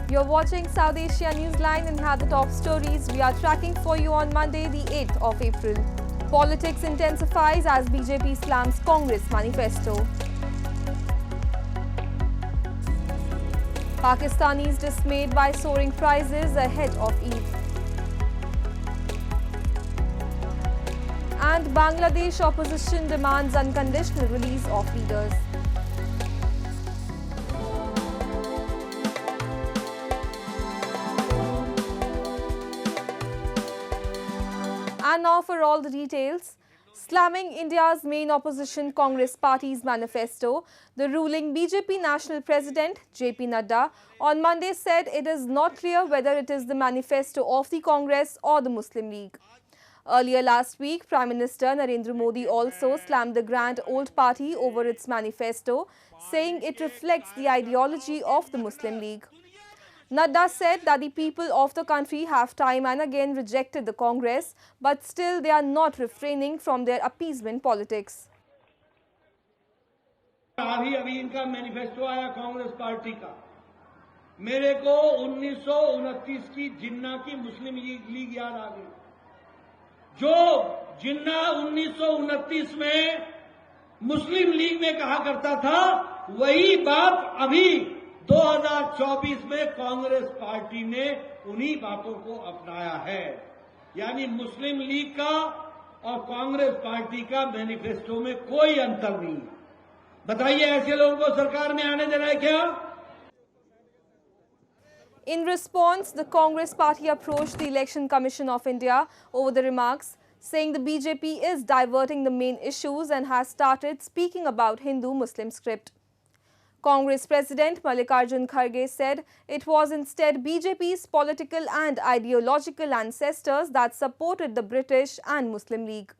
You're watching South Asia Newsline and here are the top stories we are tracking for you on Monday, the 8th of April. Politics intensifies as BJP slams Congress manifesto. Pakistanis dismayed by soaring prices ahead of Eid. And Bangladesh opposition demands unconditional release of leaders. And now for all the details. Slamming India's main opposition Congress Party's manifesto, the ruling BJP National President JP Nadda on Monday said it is not clear whether it is the manifesto of the Congress or the Muslim League. Earlier last week, Prime Minister Narendra Modi also slammed the grand old party over its manifesto, saying it reflects the ideology of the Muslim League. Nadda said that the people of the country have time and again rejected the Congress, but still they are not refraining from their appeasement politics. अभी इनका manifesto आया Congress party का। मेरे को 1929 की जिन्ना की मुस्लिम league याद आ गई। जो जिन्ना 1929 में मुस्लिम लीग में कहा करता था, वही बात अभी 2024 में कांग्रेस पार्टी ने उन्हीं बातों को अपनाया है। यानी मुस्लिम लीग का और कांग्रेस पार्टी का मैनिफेस्टो में कोई अंतर नहीं है। बताइए ऐसे लोगों को सरकार में आने देना है क्या? In response, the Congress party approached the Election Commission of India over the remarks, saying the BJP is diverting the main issues and has started speaking about Hindu-Muslim script. Congress President Mallikarjun Kharge said it was instead BJP's political and ideological ancestors that supported the British and Muslim League.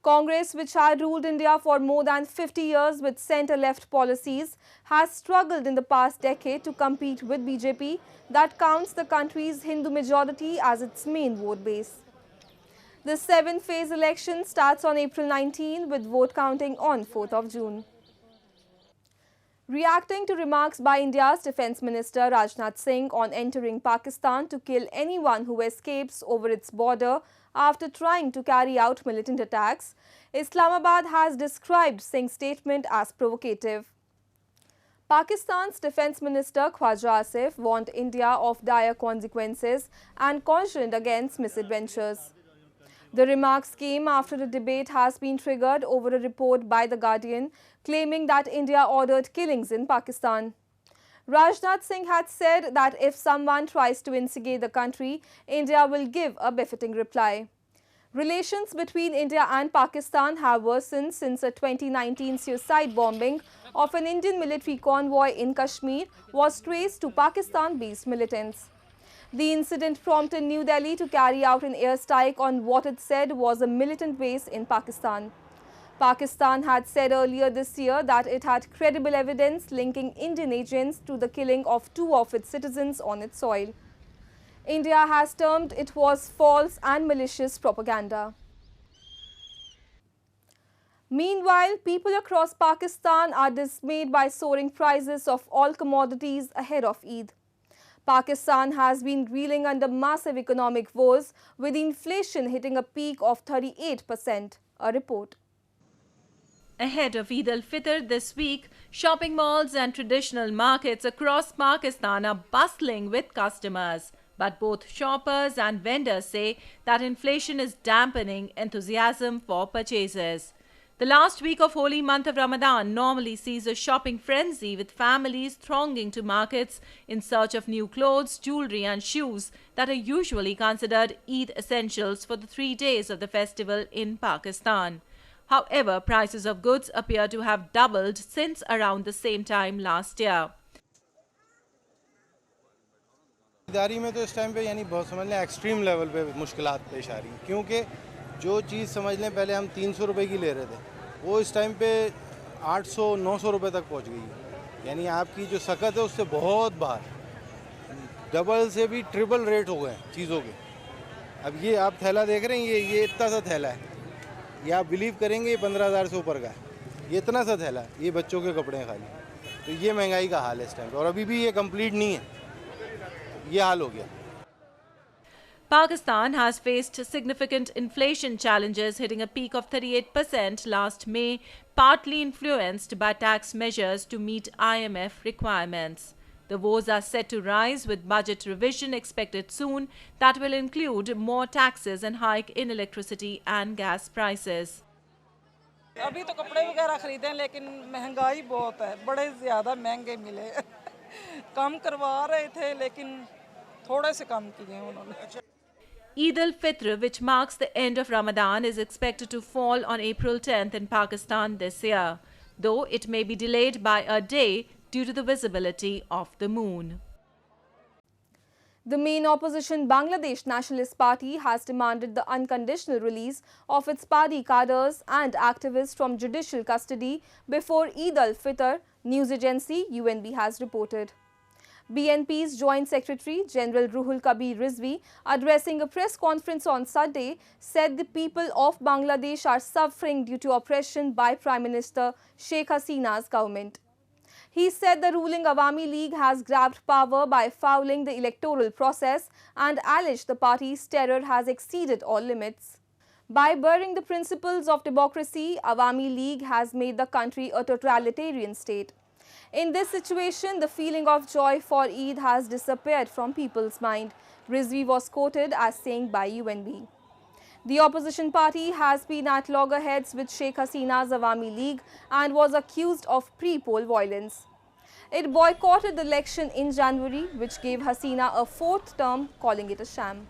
Congress, which had ruled India for more than 50 years with centre-left policies, has struggled in the past decade to compete with BJP that counts the country's Hindu majority as its main vote base. The 7-phase election starts on April 19 with vote counting on 4th of June. Reacting to remarks by India's Defence Minister Rajnath Singh on entering Pakistan to kill anyone who escapes over its border after trying to carry out militant attacks, Islamabad has described Singh's statement as provocative. Pakistan's Defence Minister Khawaja Asif warned India of dire consequences and cautioned against misadventures. The remarks came after a debate has been triggered over a report by The Guardian claiming that India ordered killings in Pakistan. Rajnath Singh had said that if someone tries to instigate the country, India will give a befitting reply. Relations between India and Pakistan have worsened since a 2019 suicide bombing of an Indian military convoy in Kashmir was traced to Pakistan-based militants. The incident prompted New Delhi to carry out an airstrike on what it said was a militant base in Pakistan. Pakistan had said earlier this year that it had credible evidence linking Indian agents to the killing of 2 of its citizens on its soil. India has termed it was false and malicious propaganda. Meanwhile, people across Pakistan are dismayed by soaring prices of all commodities ahead of Eid. Pakistan has been reeling under massive economic woes, with inflation hitting a peak of 38%, a report. Ahead of Eid-al-Fitr this week, shopping malls and traditional markets across Pakistan are bustling with customers. But both shoppers and vendors say that inflation is dampening enthusiasm for purchases. The last week of holy month of Ramadan normally sees a shopping frenzy, with families thronging to markets in search of new clothes, jewelry and shoes that are usually considered Eid essentials for the 3 days of the festival in Pakistan. However, prices of goods appear to have doubled since around the same time last year. खरीदारी में तो इस time पे यानी बहुत समझ लें extreme level पे मुश्किलात पेश आ रही हैं, क्योंकि जो चीज़ समझ लें पहले हम 300 रुपए की ले रहे थे, वो इस टाइम पे 800-900 रुपए तक पहुंच गई है। यानी आपकी जो सकत है उससे बहुत बाहर, डबल से भी ट्रिपल रेट हो गए चीज़ों के। अब ये आप थैला देख रहे हैं, ये इतना सा थैला है, ये आप बिलीव करेंगे 15,000 से ऊपर का है, ये इतना सा थैला, ये बच्चों के कपड़े हैं खाली। तो ये महंगाई का हाल है इस टाइम पे, और अभी भी ये कंप्लीट नहीं है। ये हाल हो गया। Pakistan has faced significant inflation challenges, hitting a peak of 38% last May, partly influenced by tax measures to meet IMF requirements. The woes are set to rise with budget revision expected soon that will include more taxes and hike in electricity and gas prices. अभी तो कपड़े वगैरह खरीदे हैं लेकिन महंगाई बहुत है, बड़े ज़्यादा महंगे मिले। कम करवा रहे थे लेकिन थोड़े से कम किए हैं उन्होंने। Eid-al-Fitr, which marks the end of Ramadan, is expected to fall on April 10th in Pakistan this year, though it may be delayed by a day due to the visibility of the moon. The main opposition Bangladesh Nationalist Party has demanded the unconditional release of its party cadres and activists from judicial custody before Eid-al-Fitr, news agency UNB has reported. BNP's Joint Secretary General Ruhul Kabir Rizvi, addressing a press conference on Sunday, said the people of Bangladesh are suffering due to oppression by Prime Minister Sheikh Hasina's government. He said the ruling Awami League has grabbed power by fouling the electoral process and alleged the party's terror has exceeded all limits. By burying the principles of democracy, Awami League has made the country a totalitarian state. In this situation, the feeling of joy for Eid has disappeared from people's mind, Rizvi was quoted as saying by UNB. The opposition party has been at loggerheads with Sheikh Hasina's Awami League and was accused of pre-poll violence. It boycotted the election in January, which gave Hasina a fourth term, calling it a sham.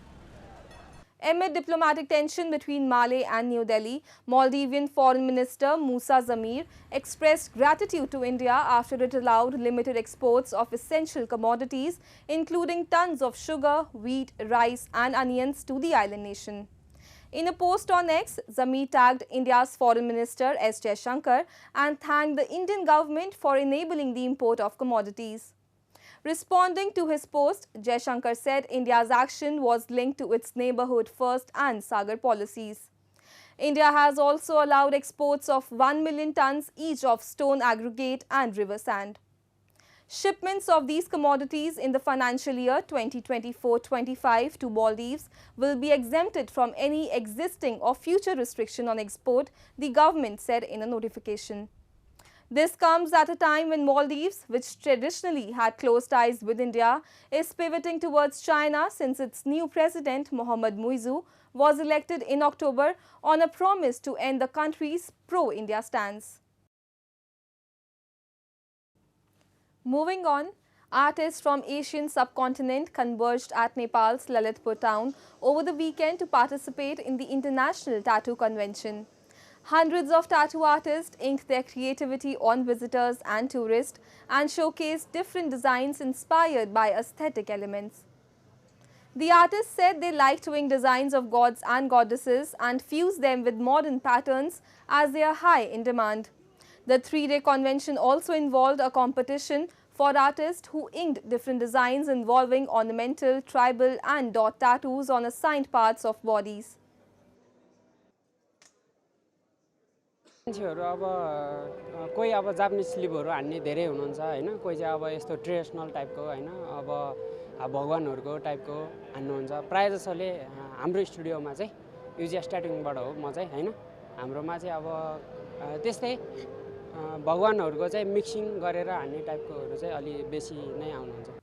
Amid diplomatic tension between Male and New Delhi, Maldivian Foreign Minister Moosa Zameer expressed gratitude to India after it allowed limited exports of essential commodities, including tons of sugar, wheat, rice and onions to the island nation. In a post on X, Zameer tagged India's Foreign Minister S. Jaishankar and thanked the Indian government for enabling the import of commodities. Responding to his post, Jaishankar said India's action was linked to its neighbourhood first and Sagar policies. India has also allowed exports of 1 million tons each of stone aggregate and river sand. Shipments of these commodities in the financial year 2024-25 to Maldives will be exempted from any existing or future restriction on export, the government said in a notification. This comes at a time when Maldives, which traditionally had close ties with India, is pivoting towards China since its new president, Mohammad Muizzu, was elected in October on a promise to end the country's pro-India stance. Moving on, artists from Asian subcontinent converged at Nepal's Lalitpur town over the weekend to participate in the International Tattoo Convention. Hundreds of tattoo artists inked their creativity on visitors and tourists and showcased different designs inspired by aesthetic elements. The artists said they liked to ink designs of gods and goddesses and fuse them with modern patterns as they are high in demand. The three-day convention also involved a competition for artists who inked different designs involving ornamental, tribal and dot tattoos on assigned parts of bodies. मान्छेहरु अब कोही अब Japanese स्लिभहरु हान्ने धेरै हुनुहुन्छ हैन कोही चाहिँ अब यस्तो ट्रेडिसनल टाइपको हैन अब भगवानहरुको टाइपको हान्नुहुन्छ प्राय जसोले हाम्रो स्टुडियोमा चाहिँ युजिएस ट्याटुइङबाट हो म चाहिँ हैन हाम्रोमा चाहिँ अब त्यस्तै भगवानहरुको चाहिँ मिक्सिङ गरेर हान्ने टाइपकोहरु चाहिँ अलि बेसी नै आउनुहुन्छ.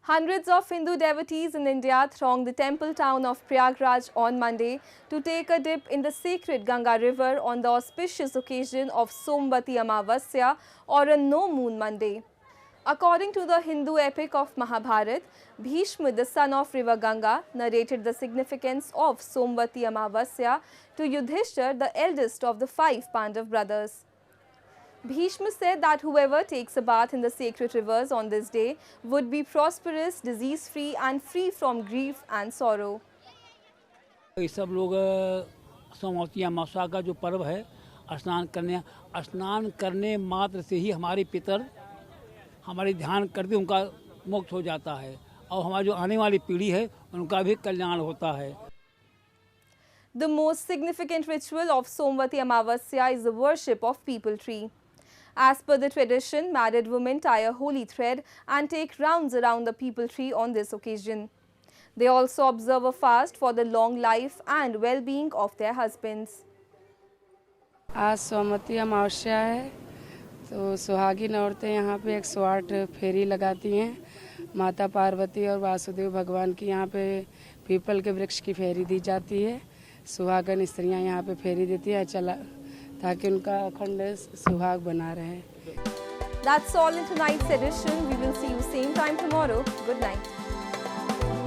Hundreds of Hindu devotees in India thronged the temple town of Prayagraj on Monday to take a dip in the sacred Ganga river on the auspicious occasion of Somvati Amavasya, or a no-moon Monday. According to the Hindu epic of Mahabharata, Bhishma, the son of river Ganga, narrated the significance of Somvati Amavasya to Yudhishthir, the eldest of the 5 Pandav brothers. Bhishma said that whoever takes a bath in the sacred rivers on this day would be prosperous, disease-free and free from grief and sorrow. ये सब लोग सोमवती अमावस्या का जो पर्व है स्नान करने मात्र से ही हमारे पितर हमारे ध्यान करते उनका मोक्ष हो जाता है और हमारी जो आने वाली पीढ़ी है उनका भी कल्याण होता है. The most significant ritual of Somvati Amavasya is the worship of people tree. As per the tradition, married women tie a holy thread and take rounds around the peepal tree on this occasion. They also observe a fast for the long life and well-being of their husbands. आज सोमवती अमावस्या है, तो सुहागिन औरतें यहाँ पे 108 फेरी लगाती हैं। माता पार्वती और वासुदेव भगवान की यहाँ पे पीपल के वृक्ष की फेरी दी जाती है। सुहागन स्त्रियाँ यहाँ पे फेरी देती हैं ताकि उनका अखंड सुहाग बना रहे। That's all in tonight's edition. We will see you same time tomorrow. Good night.